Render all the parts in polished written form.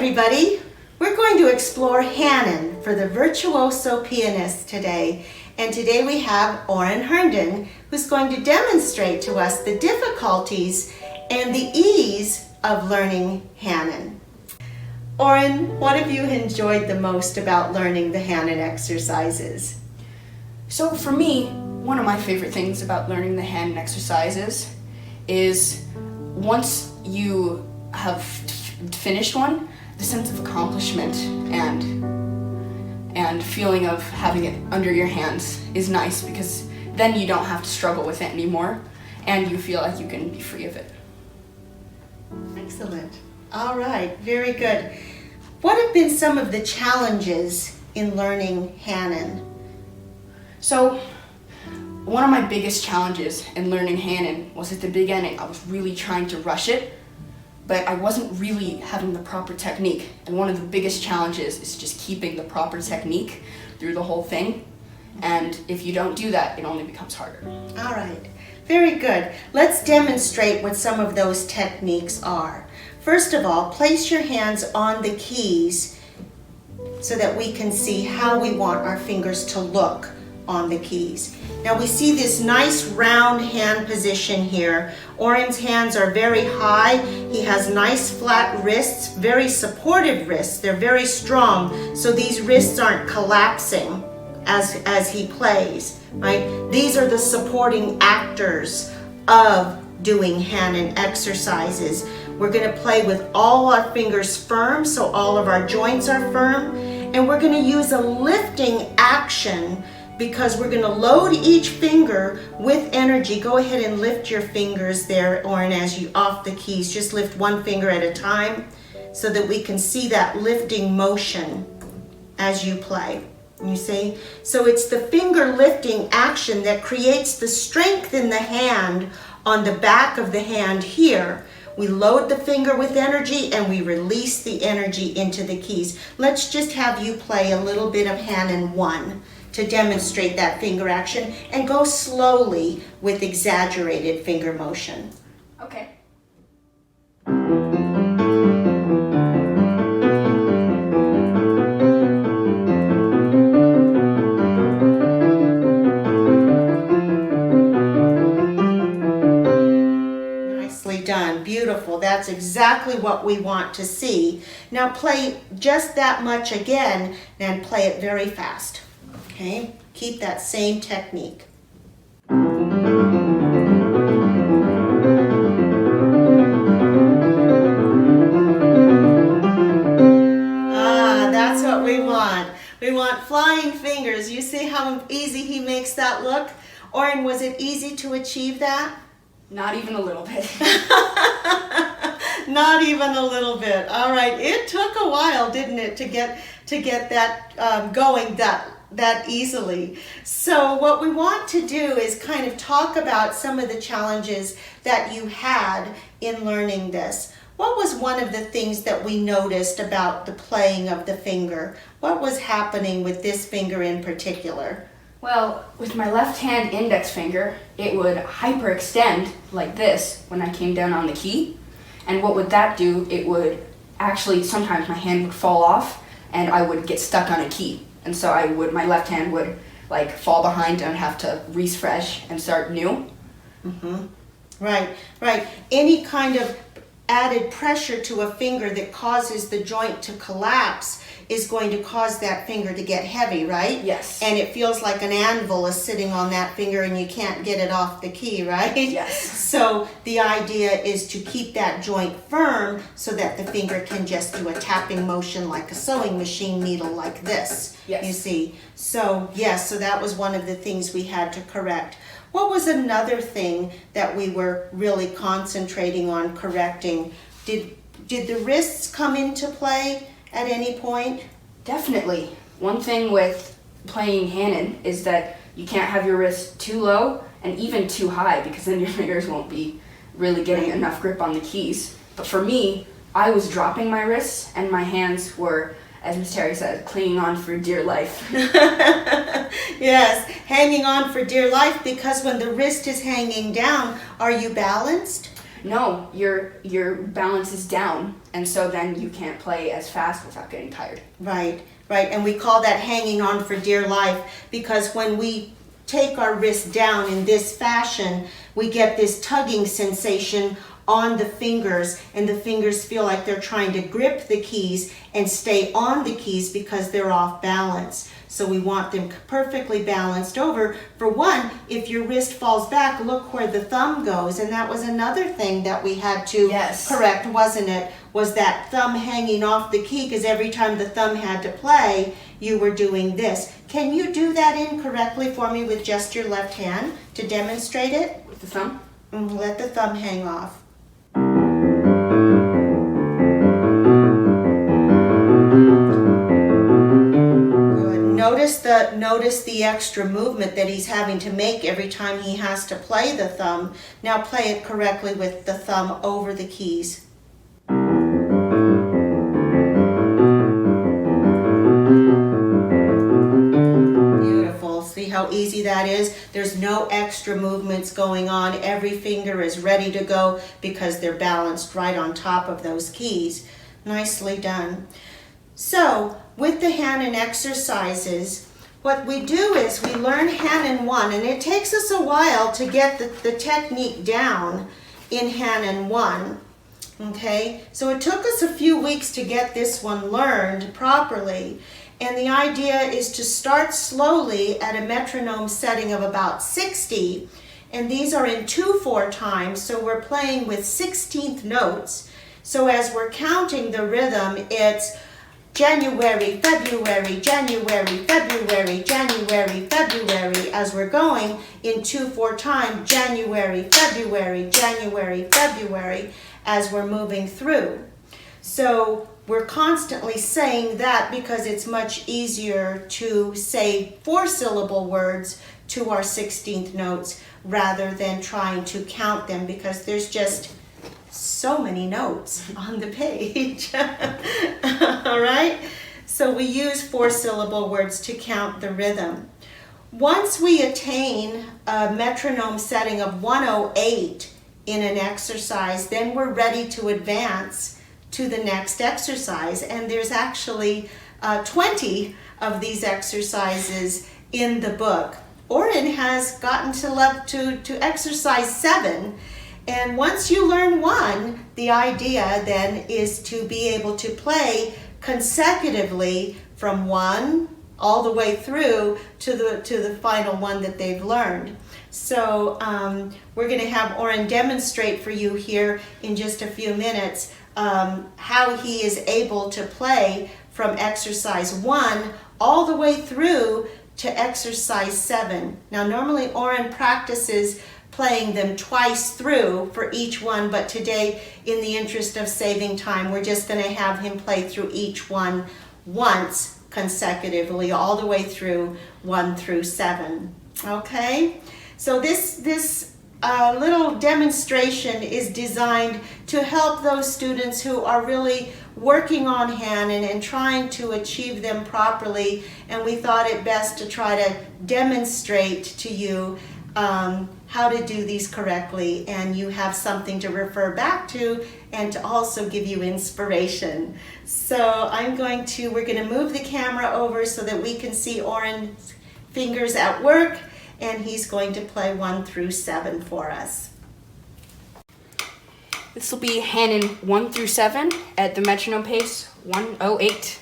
everybody. We're going to explore Hanon for the virtuoso pianist today. And today we have Oren Herndon, who's going to demonstrate to us the difficulties and the ease of learning Hanon. Oren, what have you enjoyed the most about learning the Hanon exercises? So for me, one of my favorite things about learning the Hanon exercises is once you have finished one, the sense of accomplishment and feeling of having it under your hands is nice, because then you don't have to struggle with it anymore and you feel like you can be free of it. Excellent. All right, very good. What have been some of the challenges in learning Hanon? So one of my biggest challenges in learning Hanon was at the beginning. I was really trying to rush it, but I wasn't really having the proper technique. And one of the biggest challenges is just keeping the proper technique through the whole thing. And if you don't do that, it only becomes harder. All right, very good. Let's demonstrate what some of those techniques are. First of all, place your hands on the keys so that we can see how we want our fingers to look on the keys. Now we see this nice round hand position here. Oren's hands are very high. He has nice flat wrists, very supportive wrists. They're very strong, so these wrists aren't collapsing as he plays, right? These are the supporting actors of doing Hanon exercises. We're going to play with all our fingers firm, so all of our joints are firm, and we're going to use a lifting action because we're going to load each finger with energy. Go ahead and lift your fingers there, Oren, as you off the keys. Just lift one finger at a time so that we can see that lifting motion as you play. You see? So it's the finger lifting action that creates the strength in the hand on the back of the hand here. We load the finger with energy and we release the energy into the keys. Let's just have you play a little bit of Hanon 1 to demonstrate that finger action, and go slowly with exaggerated finger motion. Okay. Nicely done, beautiful. That's exactly what we want to see. Now play just that much again and play it very fast. Okay, keep that same technique. That's what we want. We want flying fingers. You see how easy he makes that look? Oren, was it easy to achieve that? Not even a little bit. Not even a little bit. All right, it took a while, didn't it, to get that going that easily. So what we want to do is kind of talk about some of the challenges that you had in learning this. What was one of the things that we noticed about the playing of the finger? What was happening with this finger in particular? Well, with my left hand index finger, it would hyperextend like this when I came down on the key. And what would that do? It would actually, sometimes my hand would fall off and I would get stuck on a key. And so my left hand would like fall behind and have to refresh and start new. Mm-hmm. Right. Any kind of added pressure to a finger that causes the joint to collapse is going to cause that finger to get heavy, right? Yes. And it feels like an anvil is sitting on that finger and you can't get it off the key, right? Yes. So the idea is to keep that joint firm so that the finger can just do a tapping motion like a sewing machine needle like this. Yes. You see? So yes, so that was one of the things we had to correct. What was another thing that we were really concentrating on correcting? Did the wrists come into play at any point? Definitely. One thing with playing Hanon is that you can't have your wrists too low and even too high, because then your fingers won't be really getting enough grip on the keys. But for me, I was dropping my wrists and my hands were, as Miss Terry said, clinging on for dear life. Yes, hanging on for dear life, because when the wrist is hanging down, are you balanced? No, your balance is down, and so then you can't play as fast without getting tired. Right, right. And we call that hanging on for dear life, because when we take our wrist down in this fashion, we get this tugging sensation on the fingers, and the fingers feel like they're trying to grip the keys and stay on the keys because they're off balance. So we want them perfectly balanced over. For one, if your wrist falls back, look where the thumb goes. And that was another thing that we had to correct, wasn't it? Was that thumb hanging off the key, because every time the thumb had to play, you were doing this. Can you do that incorrectly for me with just your left hand to demonstrate it? With the thumb? Let the thumb hang off. Notice the extra movement that he's having to make every time he has to play the thumb. Now play it correctly with the thumb over the keys. Beautiful. See how easy that is? There's no extra movements going on. Every finger is ready to go because they're balanced right on top of those keys. Nicely done. So, with the Hanon exercises, what we do is we learn Hanon 1, and it takes us a while to get the technique down in Hanon 1. Okay, so it took us a few weeks to get this one learned properly. And the idea is to start slowly at a metronome setting of about 60. And these are in 2/4 times, so we're playing with 16th notes. So as we're counting the rhythm, it's January, February, January, February, January, February, as we're going in 2/4 time, January, February, January, February, as we're moving through. So we're constantly saying that because it's much easier to say 4-syllable words to our 16th notes rather than trying to count them, because there's just so many notes on the page. All right? So we use 4-syllable words to count the rhythm. Once we attain a metronome setting of 108 in an exercise, then we're ready to advance to the next exercise. And there's actually 20 of these exercises in the book. Oren has gotten to exercise 7. And once you learn one, the idea then is to be able to play consecutively from 1 all the way through to the final one that they've learned. So we're going to have Oren demonstrate for you here in just a few minutes how he is able to play from exercise 1 all the way through to exercise 7. Now normally Oren practices playing them twice through for each one, but today, in the interest of saving time, we're just going to have him play through each one once consecutively, all the way through 1 through 7. Okay? So this little demonstration is designed to help those students who are really working on Hanon and trying to achieve them properly, and we thought it best to try to demonstrate to you how to do these correctly, and you have something to refer back to and to also give you inspiration. So we're going to move the camera over so that we can see Oren's fingers at work, and he's going to play 1 through 7 for us. This will be Hanon 1 through 7 at the metronome pace 108.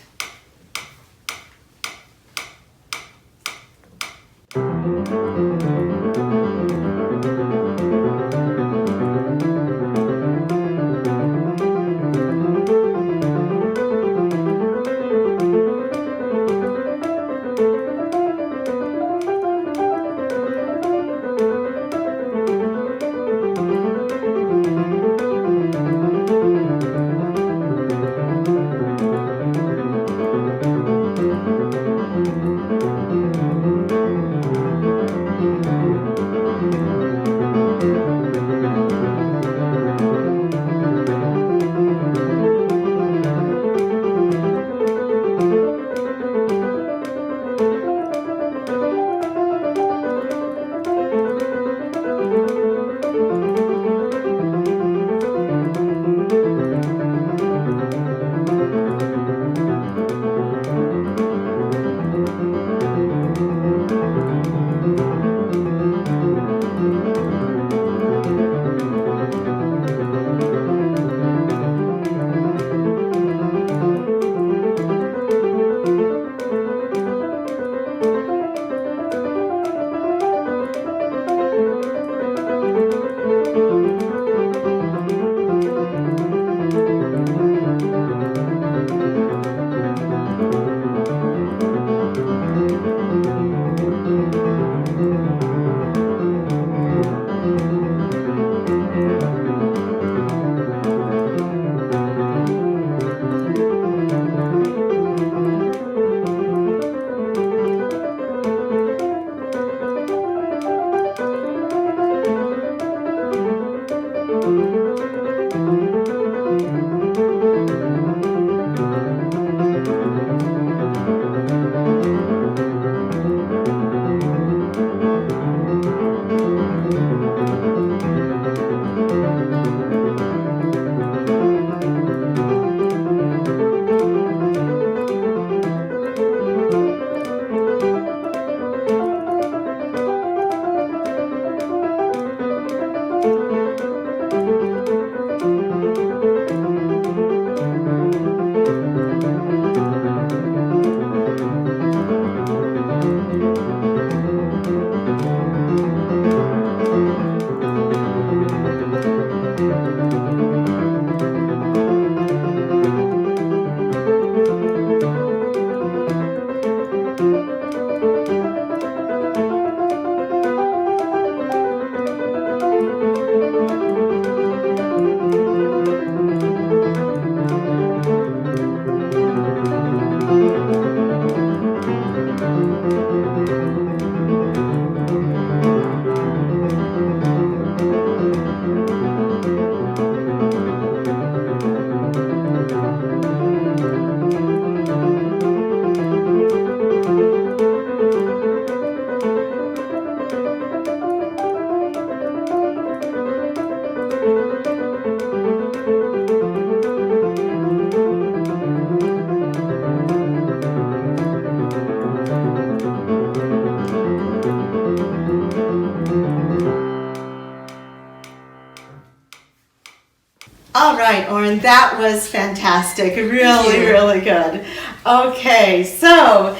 All right, Oren, that was fantastic. Really, you. really good. Okay, so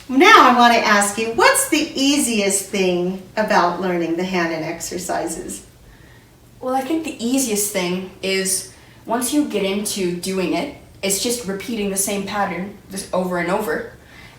now I want to ask you, what's the easiest thing about learning the Hanon exercises? Well, I think the easiest thing is once you get into doing it, it's just repeating the same pattern just over and over.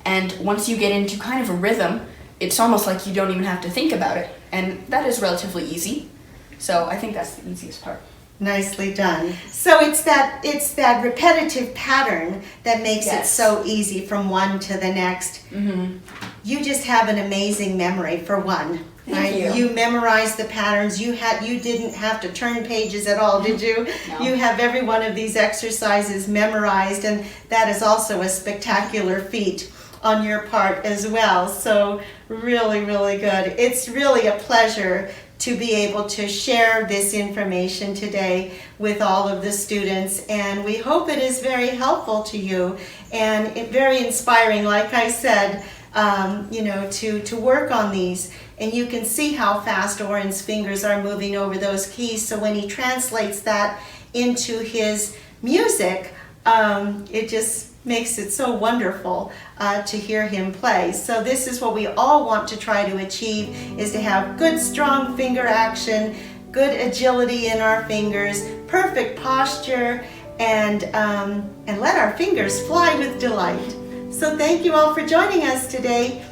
And once you get into kind of a rhythm, it's almost like you don't even have to think about it. And that is relatively easy. So I think that's the easiest part. Nicely done. So it's that repetitive pattern that makes it Yes. so easy from one to the next. Mm-hmm. You just have an amazing memory for one. Thank you. You memorized the patterns. You didn't have to turn pages at all, did you? No. You have every one of these exercises memorized, and that is also a spectacular feat on your part as well. So really, really good. It's really a pleasure to be able to share this information today with all of the students, and we hope it is very helpful to you and very inspiring, like I said, to work on these. And you can see how fast Oren's fingers are moving over those keys, so when he translates that into his music, it just makes it so wonderful to hear him play. So this is what we all want to try to achieve, is to have good strong finger action, good agility in our fingers, perfect posture, and let our fingers fly with delight. So thank you all for joining us today.